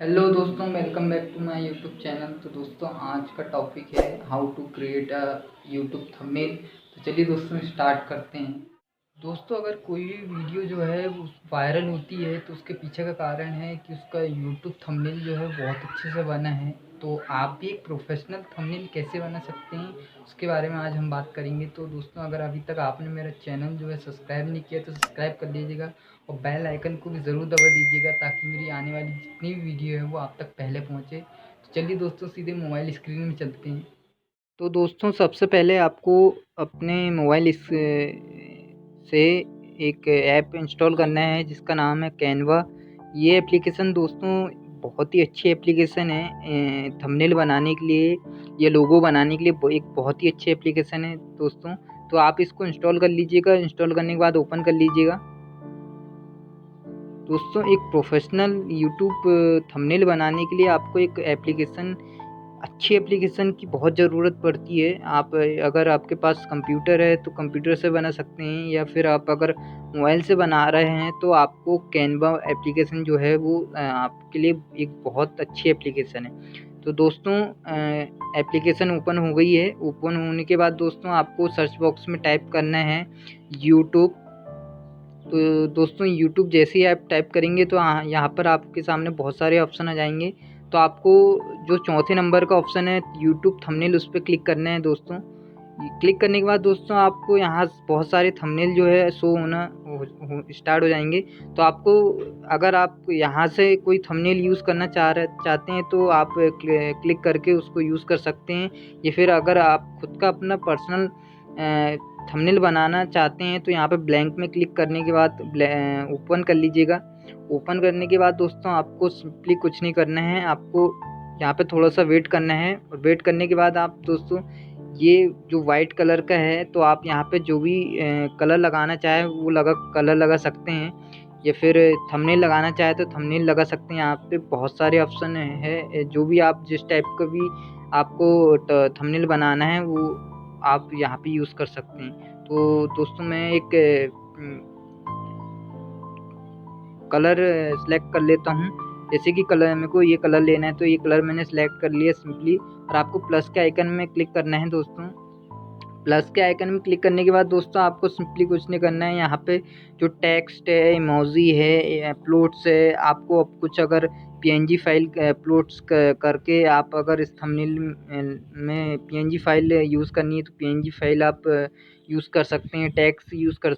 Hello दोस्तों, welcome back to my YouTube channel. तो दोस्तों, आज का टॉपिक है how to create a YouTube thumbnail. तो चलिए दोस्तों, स्टार्ट करते हैं। दोस्तों, अगर कोई भी वीडियो जो है वो वायरल होती है तो उसके पीछे का कारण है कि उसका यूट्यूब थंबनेल जो है बहुत अच्छे से बना है। तो आप भी एक प्रोफेशनल थंबनेल कैसे बना सकते हैं, उसके बारे में आज हम बात करेंगे। तो दोस्तों, अगर अभी तक आपने मेरा चैनल जो है सब्सक्राइब नहीं किया तो सब्सक्राइब कर लीजिएगा और बेल आइकन को भी ज़रूर दबा दीजिएगा ताकि मेरी आने वाली जितनी भी वीडियो है वो आप तक पहले पहुँचे। तो चलिए दोस्तों, सीधे मोबाइल स्क्रीन में चलते हैं। तो दोस्तों, सबसे पहले आपको अपने मोबाइल से एक ऐप इंस्टॉल करना है जिसका नाम है कैनवा। ये एप्लीकेशन दोस्तों बहुत ही अच्छी एप्लीकेशन है थंबनेल बनाने के लिए या लोगो बनाने के लिए। एक बहुत ही अच्छी एप्लीकेशन है दोस्तों। तो आप इसको इंस्टॉल कर लीजिएगा। इंस्टॉल करने के बाद ओपन कर लीजिएगा। दोस्तों, एक प्रोफेशनल यूट्यूब थंबनेल बनाने के लिए आपको एक अच्छी एप्लीकेशन की बहुत ज़रूरत पड़ती है। आप अगर आपके पास कंप्यूटर है तो कंप्यूटर से बना सकते हैं, या फिर आप अगर मोबाइल से बना रहे हैं तो आपको कैनवा एप्लीकेशन जो है वो आपके लिए एक बहुत अच्छी एप्लीकेशन है। तो दोस्तों, एप्लीकेशन ओपन हो गई है। ओपन होने के बाद दोस्तों आपको सर्च बॉक्स में टाइप करना है यूट्यूब। तो दोस्तों, यूट्यूब जैसे ही आप टाइप करेंगे तो यहाँ पर आपके सामने बहुत सारे ऑप्शन आ जाएंगे। तो आपको जो चौथे नंबर का ऑप्शन है यूट्यूब थंबनेल, उस पर क्लिक करना है दोस्तों। क्लिक करने के बाद दोस्तों आपको यहाँ बहुत सारे थंबनेल जो है शो होना स्टार्ट हो जाएंगे। तो आपको, अगर आप यहाँ से कोई थंबनेल यूज़ करना चाहते हैं तो आप क्लिक करके उसको यूज़ कर सकते हैं। या फिर अगर आप खुद का अपना पर्सनल थंबनेल बनाना चाहते हैं तो यहाँ पे ब्लैंक में क्लिक करने के बाद ओपन कर लीजिएगा। ओपन करने के बाद दोस्तों आपको सिंपली कुछ नहीं करना है, आपको यहाँ पे थोड़ा सा वेट करना है। और वेट करने के बाद आप दोस्तों, ये जो वाइट कलर का है तो आप यहाँ पे जो भी कलर लगाना चाहे वो कलर लगा सकते हैं, या फिर थंबनेल लगाना चाहे तो थंबनेल लगा सकते हैं। यहाँ पे बहुत सारे ऑप्शन है, जो भी आप जिस टाइप का भी आपको थंबनेल बनाना है वो आप यहाँ पे यूज़ कर सकते हैं। तो दोस्तों, मैं एक कलर सेलेक्ट कर लेता हूँ। जैसे कि कलर मेरे को ये कलर लेना है तो ये कलर मैंने सेलेक्ट कर लिया सिंपली। और आपको प्लस के आइकन में क्लिक करना है दोस्तों। प्लस के आइकन में क्लिक करने के बाद दोस्तों आपको सिंपली कुछ नहीं करना है। यहाँ पे जो टेक्स्ट है, इमोजी है, अपलोड्स है, आपको अब कुछ अगर पीएनजी फाइल अपलोड्स करके आप अगर इस थंबनेल में पीएनजी फाइल यूज़ करनी है तो पीएनजी फाइल आप यूज़ कर सकते हैं। टेक्स्ट यूज़ कर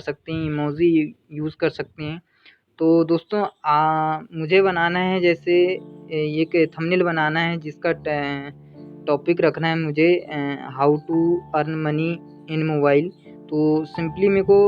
सकते हैं, इमोजी यूज़ कर सकते हैं। तो दोस्तों, मुझे बनाना है जैसे एक थंबनेल बनाना है जिसका टॉपिक रखना है मुझे how to earn money in mobile. तो सिंपली मेरे को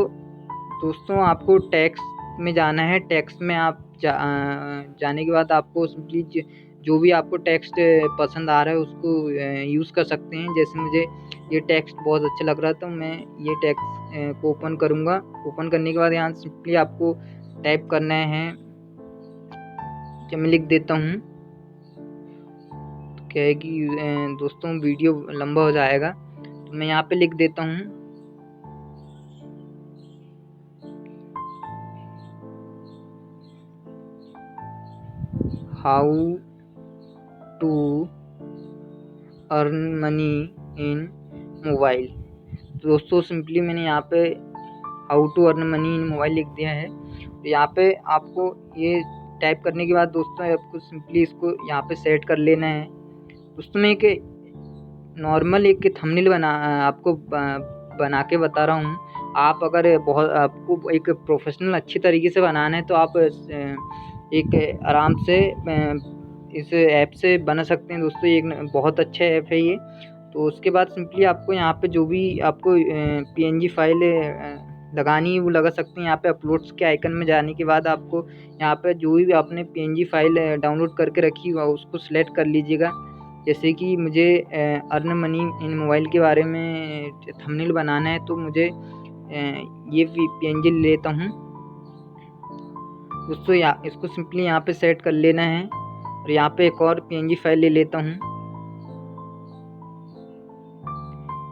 दोस्तों आपको टेक्स्ट में जाना है। टेक्स्ट में आप जाने के बाद आपको सिंपली जो भी आपको टेक्स्ट पसंद आ रहा है उसको यूज़ कर सकते हैं। जैसे मुझे ये टेक्स्ट बहुत अच्छा लग रहा था, मैं ये टेक्स्ट को ओपन करूँगा। ओपन करने के बाद यहाँ सिंपली आपको टाइप करना है। मैं लिख देता हूँ। तो क्या है कि दोस्तों वीडियो लंबा हो जाएगा, तो मैं यहाँ पे लिख देता हूँ how to earn money in mobile. तो दोस्तों, सिंपली मैंने यहाँ पे how to earn money in mobile लिख दिया है। तो यहाँ पे आपको ये टाइप करने के बाद दोस्तों आपको सिंपली इसको यहाँ पे सेट कर लेना है। दोस्तों, मैं एक नॉर्मल एक थंबनेल आपको बना के बता रहा हूँ। आप अगर आपको एक प्रोफेशनल अच्छी तरीके से बनाना है तो आप एक आराम से इस ऐप से बना सकते हैं दोस्तों। ये एक बहुत अच्छा ऐप है ये। तो उसके बाद सिंपली आपको यहाँ पे जो भी आपको पीएनजी फाइल लगानी है वो लगा सकते हैं। यहाँ पे अपलोड्स के आइकन में जाने के बाद आपको यहाँ पे जो भी आपने पीएनजी फाइल डाउनलोड करके रखी हुआ उसको सिलेक्ट कर लीजिएगा। जैसे कि मुझे अर्न मनी इन मोबाइल के बारे में थंबनेल बनाना है तो मुझे ये पीएनजी ले लेता हूँ दोस्तों। इसको सिंपली यहाँ पे सेट कर लेना है। और यहाँ पे एक और पीएनजी फाइल ले लेता हूँ।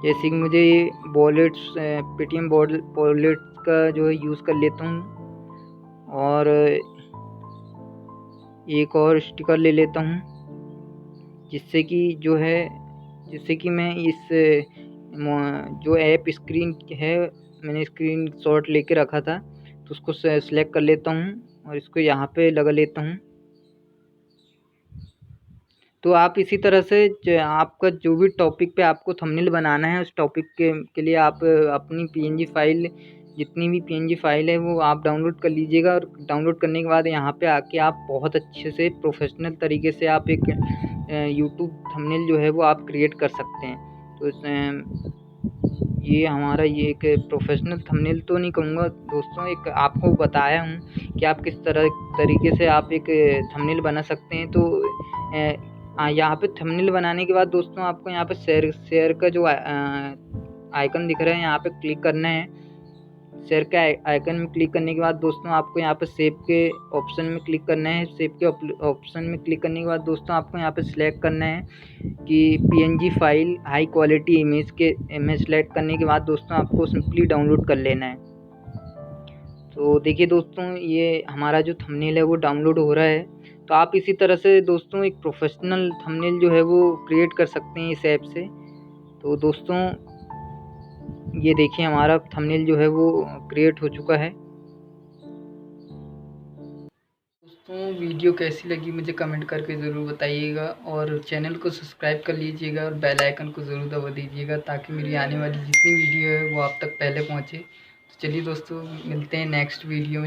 जैसे कि मुझे वॉलेट्स पेटीएम वॉलेट्स का जो है यूज़ कर लेता हूँ। और एक और स्टिकर ले लेता हूँ, जिससे कि मैं इस जो ऐप स्क्रीन है, मैंने स्क्रीन शॉट लेके रखा था, तो उसको सेलेक्ट कर लेता हूँ और इसको यहाँ पे लगा लेता हूँ। तो आप इसी तरह से आपका जो भी टॉपिक पे आपको थंबनेल बनाना है, उस टॉपिक के लिए आप अपनी पीएनजी फाइल, जितनी भी पीएनजी फाइल है वो आप डाउनलोड कर लीजिएगा। और डाउनलोड करने के बाद यहाँ पे आके आप बहुत अच्छे से प्रोफेशनल तरीके से आप एक यूट्यूब थंबनेल जो है वो आप क्रिएट कर सकते हैं। तो ये हमारा ये एक प्रोफेशनल थंबनेल तो नहीं कहूँगा दोस्तों, एक आपको बताया हूँ कि आप किस तरीके से आप एक थंबनेल बना सकते हैं। तो यहाँ पे थंबनेल बनाने के बाद दोस्तों आपको यहाँ पे शेयर का जो आइकन दिख रहा है, यहाँ पे क्लिक करना है। शेयर के आइकन में क्लिक करने के बाद दोस्तों आपको यहाँ पे सेव के ऑप्शन में क्लिक करना है। सेव के ऑप्शन में क्लिक करने के बाद दोस्तों आपको यहाँ पे सिलेक्ट करना है कि PNG file high quality image select करने के बाद दोस्तों आपको सिंपली डाउनलोड कर लेना है। तो देखिए दोस्तों, ये हमारा जो थंबनेल है वो डाउनलोड हो रहा है। तो आप इसी तरह से दोस्तों एक प्रोफेशनल थंबनेल जो है वो क्रिएट कर सकते हैं इस ऐप से। तो दोस्तों ये देखिए हमारा थंबनेल जो है वो क्रिएट हो चुका है। दोस्तों वीडियो कैसी लगी मुझे कमेंट करके ज़रूर बताइएगा, और चैनल को सब्सक्राइब कर लीजिएगा और बेल आइकन को ज़रूर दबा दीजिएगा, ताकि मेरी आने वाली जितनी वीडियो है वो आप तक पहले पहुँचे। तो चलिए दोस्तों, मिलते हैं नेक्स्ट वीडियो में।